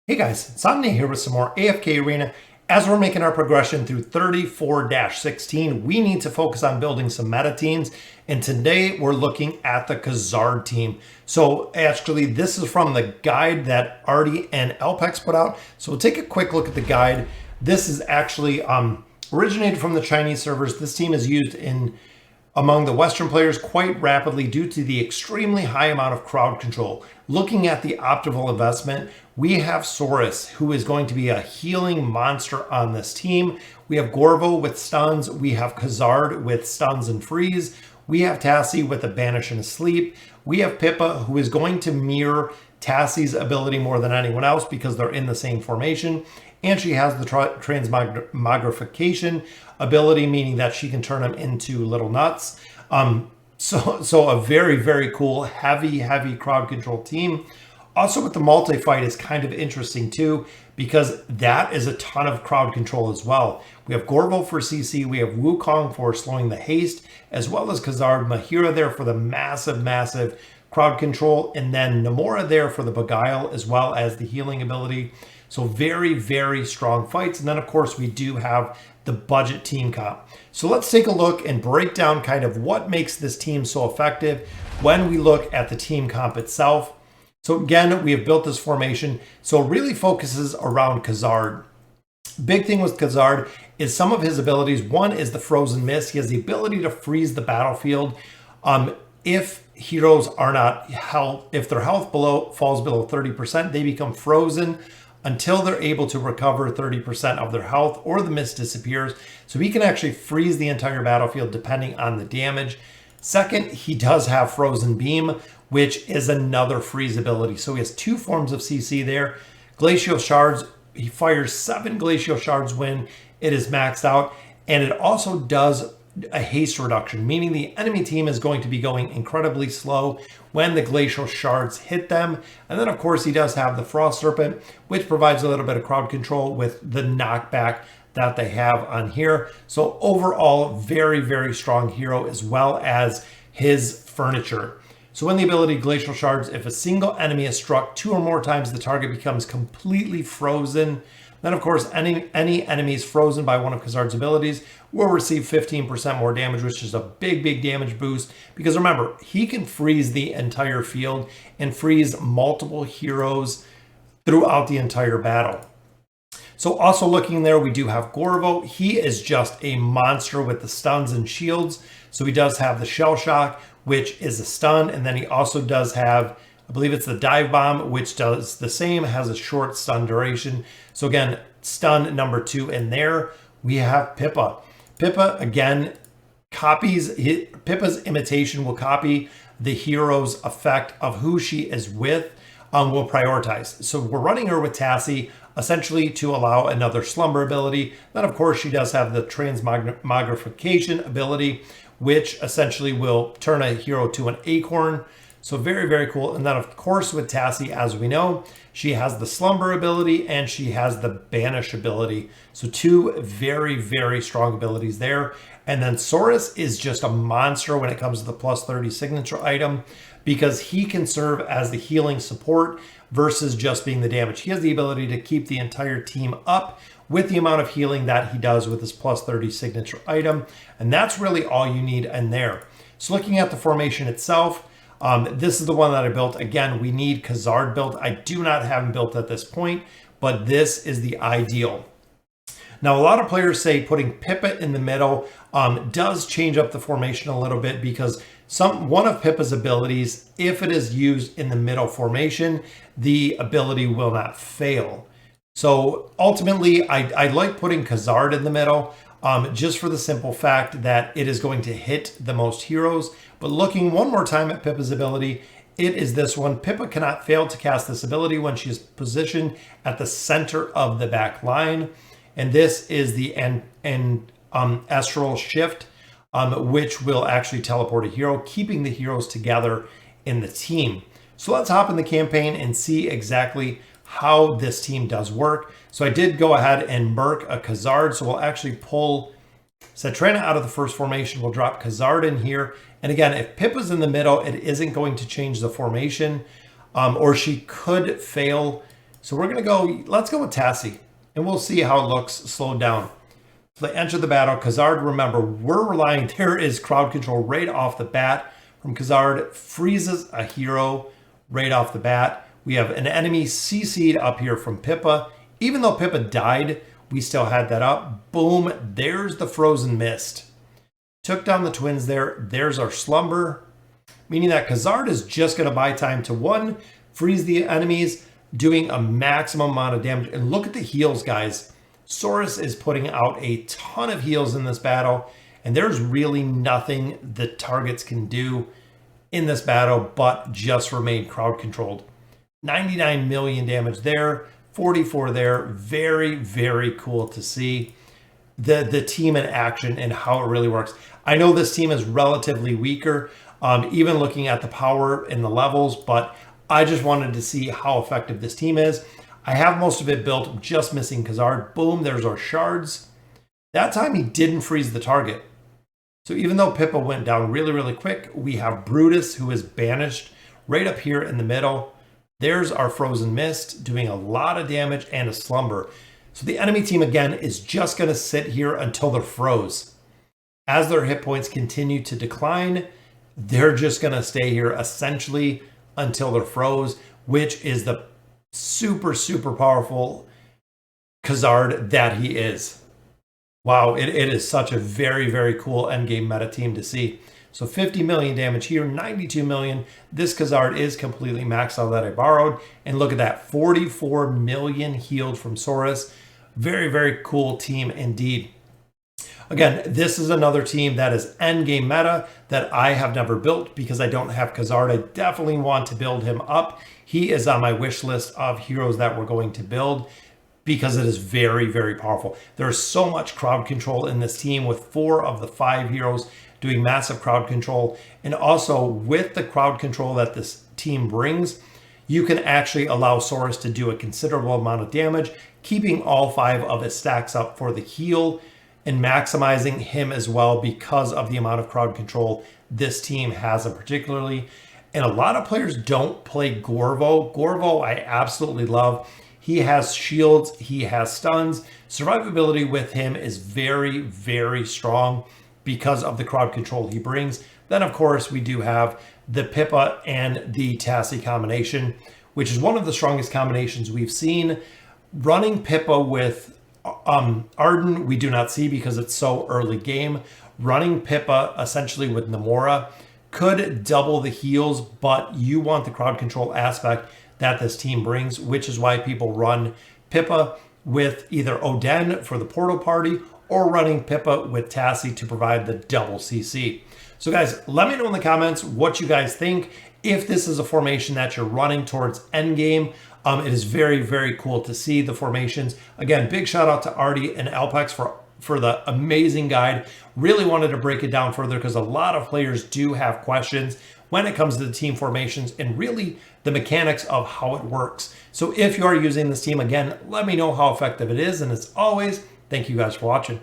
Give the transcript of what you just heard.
Hey guys, it's Omni here with some more AFK Arena. As we're making our progression through 34-16, we need to focus on building some meta teams. And today we're looking at the Khazard team. So actually, this is from the guide that Artie and Elpex put out. So we'll take a quick look at the guide. This is actually originated from the Chinese servers. This team is used among the Western players quite rapidly due to the extremely high amount of crowd control. Looking at the optimal investment, we have Saurus, who is going to be a healing monster on this team. We have Gorvo with stuns. We have Khazard with stuns and freeze. We have Tassie with a banish and a sleep. We have Pippa, who is going to mirror Tassie's ability more than anyone else because they're in the same formation. And she has the transmogrification ability, meaning that she can turn them into little nuts. So a very, very cool, heavy crowd control team. Also with the multi-fight is kind of interesting too, because that is a ton of crowd control as well. We have Gorvo for CC, we have Wukong for slowing the haste, as well as Khazard, Mahira there for the massive crowd control, and then Namora there for the Beguile, as well as the healing ability. So very strong fights. And then of course we do have the budget team comp. So let's take a look and break down kind of what makes this team so effective when we look at the team comp itself. So again, we have built this formation. So it really focuses around Khazard. Big thing with Khazard is some of his abilities. One is the frozen mist. He has the ability to freeze the battlefield. If heroes are not if their health falls below 30%, they become frozen until they're able to recover 30% of their health or the mist disappears. So he can actually freeze the entire battlefield depending on the damage. Second, he does have Frozen Beam, which is another freeze ability. So he has two forms of CC there. Glacial Shards, he fires 7 Glacial Shards when it is maxed out. And it also does a haste reduction, meaning the enemy team is going to be going incredibly slow when the Glacial Shards hit them. And then of course he does have the Frost Serpent, which provides a little bit of crowd control with the knockback that they have on here. So overall, very strong hero, as well as his furniture. So when the ability Glacial Shards, if a single enemy is struck 2 or more times, the target becomes completely frozen. Then of course, any enemies frozen by one of Khazard's abilities will receive 15% more damage, which is a big damage boost. Because remember, he can freeze the entire field and freeze multiple heroes throughout the entire battle. So also looking there, we do have Gorvo. He is just a monster with the stuns and shields. So he does have the Shell Shock, which is a stun. And then he also does have, I believe it's the Dive Bomb, which does the same, has a short stun duration. So again, stun number 2 in there. We have Pippa. Pippa, again, Pippa's imitation will copy the hero's effect of who she is with, will prioritize. So we're running her with Tassie, essentially to allow another slumber ability. Then of course she does have the transmogrification ability, which essentially will turn a hero to an acorn. So very cool. And then of course with Tassie, as we know, she has the slumber ability and she has the banish ability. So 2 very strong abilities there. And then Saurus is just a monster when it comes to the plus 30 signature item, because he can serve as the healing support versus just being the damage. He has the ability to keep the entire team up with the amount of healing that he does with his plus 30 signature item. And that's really all you need in there. So looking at the formation itself, this is the one that I built. Again, we need Khazard built. I do not have him built at this point, but this is the ideal. Now, a lot of players say putting Pippa in the middle does change up the formation a little bit, because one of Pippa's abilities, if it is used in the middle formation, the ability will not fail. So ultimately, I like putting Khazard in the middle, just for the simple fact that it is going to hit the most heroes. But looking one more time at Pippa's ability, it is this one. Pippa cannot fail to cast this ability when she is positioned at the center of the back line. And this is the Astral Shift, which will actually teleport a hero, keeping the heroes together in the team. So let's hop in the campaign and see exactly how this team does work. So I did go ahead and merc a Khazard. So we'll actually pull Satrana out of the first formation. We'll drop Khazard in here. And again, if Pippa's in the middle, it isn't going to change the formation, or she could fail So we're going to go, let's go with Tassie, and we'll see how it looks slowed down. So they enter the battle. Khazard, remember, we're relying, there is crowd control right off the bat from Khazard. Freezes a hero right off the bat. We have an enemy CC'd up here from Pippa. Even though Pippa died, we still had that up. Boom, there's the Frozen Mist. Took down the twins there. There's our Slumber, meaning that Khazard is just going to buy time to one, freeze the enemies, doing a maximum amount of damage. And look at the heals, guys. Saurus is putting out a ton of heals in this battle, and there's really nothing the targets can do in this battle but just remain crowd controlled. 99 million damage there, 44 there. Very, very cool to see the team in action and how it really works. I know this team is relatively weaker, even looking at the power and the levels, but I just wanted to see how effective this team is. I have most of it built, just missing Khazard. Boom, there's our shards. That time he didn't freeze the target. So even though Pippa went down really, really quick, we have Brutus, who is banished right up here in the middle. There's our Frozen Mist doing a lot of damage and a Slumber. So the enemy team, again, is just going to sit here until they're froze. As their hit points continue to decline, they're just going to stay here essentially until they're froze, which is the super, super powerful Khazard that he is. Wow, it is such a very, very cool endgame meta team to see. So 50 million damage here, 92 million. This Khazard is completely maxed out that I borrowed. And look at that, 44 million healed from Saurus. Very, very cool team indeed. Again, this is another team that is endgame meta that I have never built because I don't have Khazard. I definitely want to build him up. He is on my wish list of heroes that we're going to build because it is very, very powerful. There's so much crowd control in this team with 4 of the 5 heroes doing massive crowd control. And also with the crowd control that this team brings, you can actually allow Saurus to do a considerable amount of damage, keeping all 5 of his stacks up for the heal and maximizing him as well because of the amount of crowd control this team has in particularly. And a lot of players don't play Gorvo. Gorvo I absolutely love. He has shields, he has stuns. Survivability with him is very, very strong because of the crowd control he brings. Then of course we do have the Pippa and the Tassie combination, which is one of the strongest combinations we've seen. Running Pippa with Arden, we do not see because it's so early game. Running Pippa essentially with Namora could double the heals, but you want the crowd control aspect that this team brings, which is why people run Pippa with either Oden for the portal party or running Pippa with Tassie to provide the double CC. So guys, let me know in the comments what you guys think. If this is a formation that you're running towards endgame, it is very, very cool to see the formations. Again, big shout out to Artie and Alpex for the amazing guide. Really wanted to break it down further because a lot of players do have questions when it comes to the team formations and really the mechanics of how it works. So if you are using this team, again, let me know how effective it is. And as always, thank you guys for watching.